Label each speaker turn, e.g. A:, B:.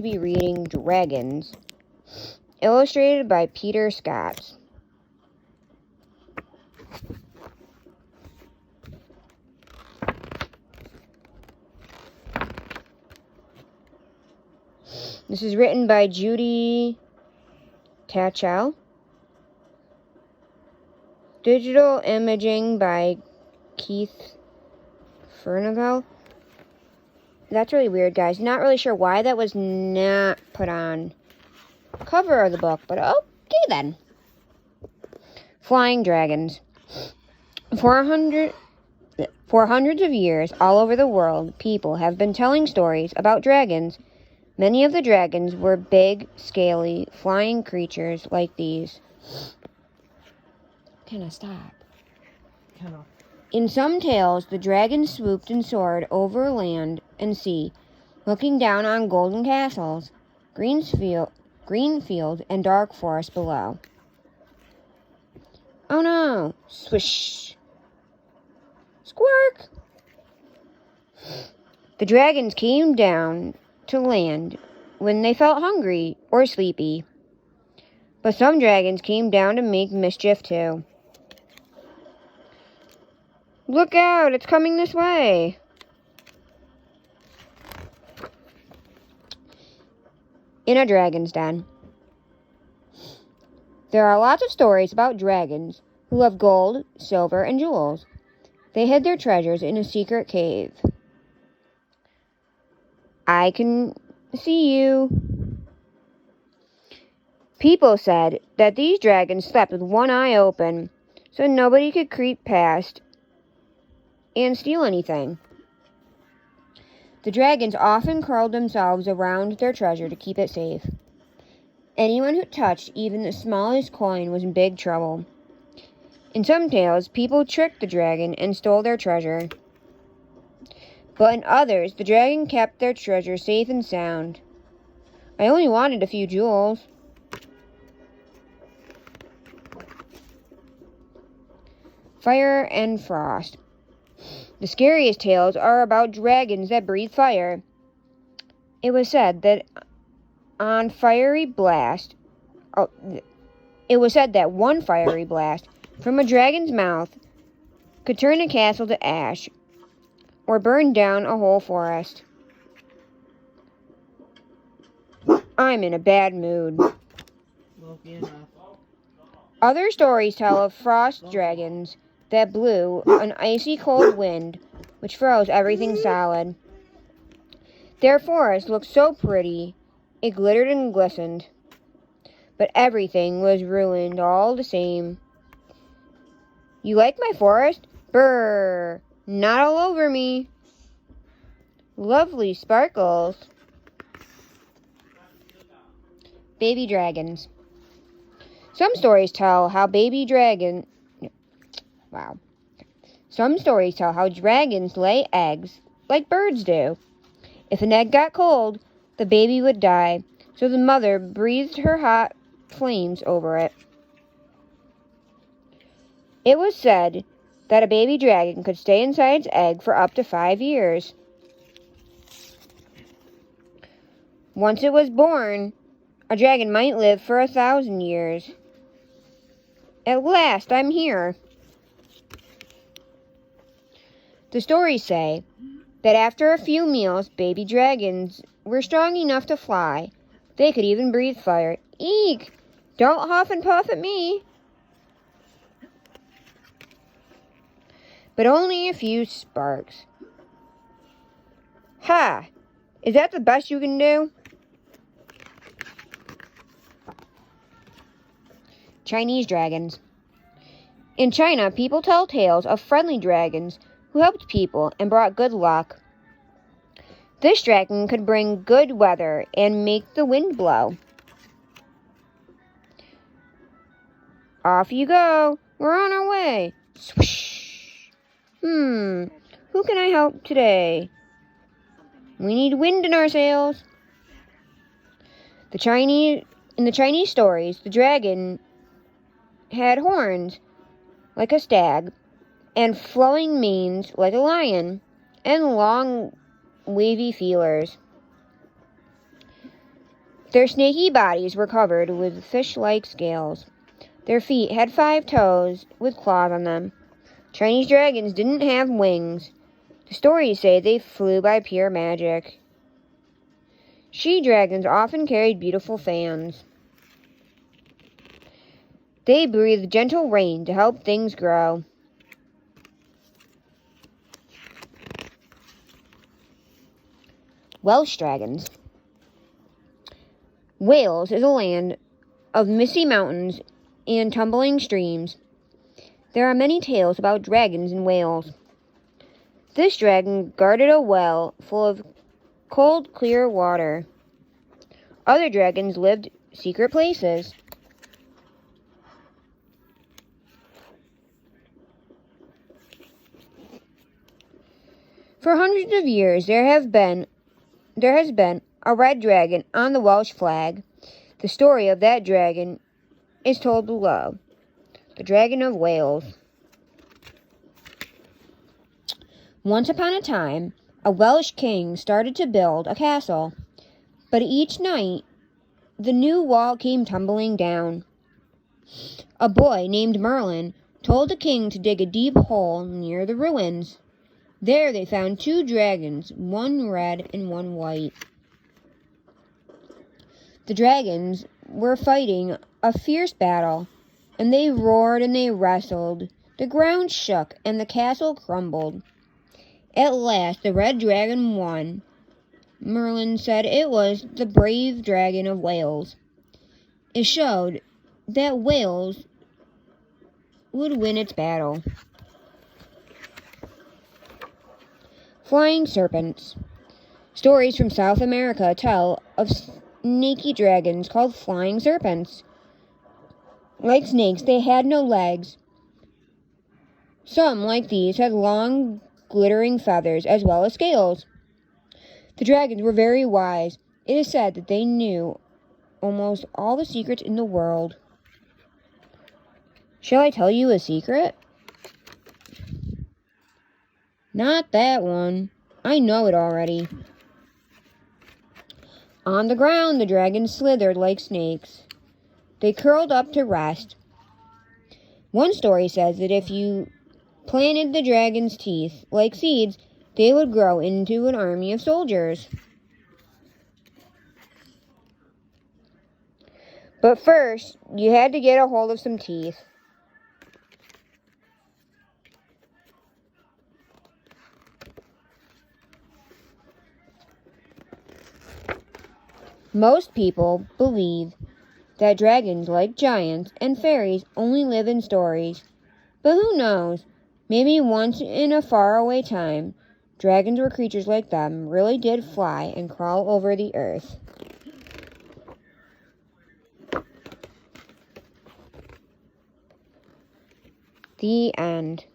A: be reading Dragons, illustrated by Peter Scott. This is written by Judy Tachel. Digital imaging by Keith Fernagle. That's really weird, guys. Not really sure why that was not put on the cover of the book, but okay then. Flying dragons. For hundreds of years, all over the world, people have been telling stories about dragons. Many of the dragons were big, scaly, flying creatures like these. Can I stop? In some tales, the dragon swooped and soared over land and sea, looking down on golden castles, green fields, and dark forests below. Oh no! Swish! Squirk! The dragons came down to land when they felt hungry or sleepy. But some dragons came down to make mischief too. Look out, it's coming this way. In a dragon's den. There are lots of stories about dragons who love gold, silver, and jewels. They hid their treasures in a secret cave. I can see you. People said that these dragons slept with one eye open, so nobody could creep past and steal anything. The dragons often curled themselves around their treasure to keep it safe. Anyone who touched even the smallest coin was in big trouble. In some tales, people tricked the dragon and stole their treasure. But in others, the dragon kept their treasure safe and sound. I only wanted a few jewels. Fire and frost. The scariest tales are about dragons that breathe fire. It was said that one fiery blast from a dragon's mouth could turn a castle to ash or burn down a whole forest. I'm in a bad mood. Other stories tell of frost dragons that blew an icy cold wind which froze everything solid. Their forest looked so pretty, it glittered and glistened. But everything was ruined all the same. You like my forest? Brr! Not all over me. Lovely sparkles. Baby dragons. Some stories tell how dragons lay eggs like birds do. If an egg got cold, the baby would die, so the mother breathed her hot flames over it. It was said that a baby dragon could stay inside its egg for up to 5 years. Once it was born, a dragon might live for 1,000 years. At last, I'm here. The stories say that after a few meals, baby dragons were strong enough to fly. They could even breathe fire. Eek! Don't huff and puff at me. But only a few sparks. Ha! Is that the best you can do? Chinese dragons. In China, people tell tales of friendly dragons who helped people and brought good luck. This dragon could bring good weather and make the wind blow. Off you go. We're on our way. Swish. Who can I help today? We need wind in our sails. In the Chinese stories, the dragon had horns like a stag, and flowing manes like a lion, and long, wavy feelers. Their snaky bodies were covered with fish-like scales. Their feet had 5 toes with claws on them. Chinese dragons didn't have wings. The stories say they flew by pure magic. She dragons often carried beautiful fans. They breathed gentle rain to help things grow. Welsh dragons. Wales is a land of misty mountains and tumbling streams. There are many tales about dragons in Wales. This dragon guarded a well full of cold, clear water. Other dragons lived secret places. For hundreds of years, there has been a red dragon on the Welsh flag. The story of that dragon is told below. The Dragon of Wales. Once upon a time, a Welsh king started to build a castle, but each night the new wall came tumbling down. A boy named Merlin told the king to dig a deep hole near the ruins. There they found 2 dragons, one red and one white. The dragons were fighting a fierce battle, and they roared and they wrestled. The ground shook and the castle crumbled. At last the red dragon won. Merlin said it was the brave dragon of Wales. It showed that Wales would win its battle. Flying serpents. Stories from South America tell of snaky dragons called flying serpents. Like snakes, they had no legs. Some, like these, had long, glittering feathers as well as scales. The dragons were very wise. It is said that they knew almost all the secrets in the world. Shall I tell you a secret? Not that one. I know it already. On the ground, the dragons slithered like snakes. They curled up to rest. One story says that if you planted the dragon's teeth like seeds, they would grow into an army of soldiers. But first, you had to get a hold of some teeth. Most people believe that dragons, like giants and fairies, only live in stories. But who knows? Maybe once in a faraway time, dragons or creatures like them really did fly and crawl over the earth. The end.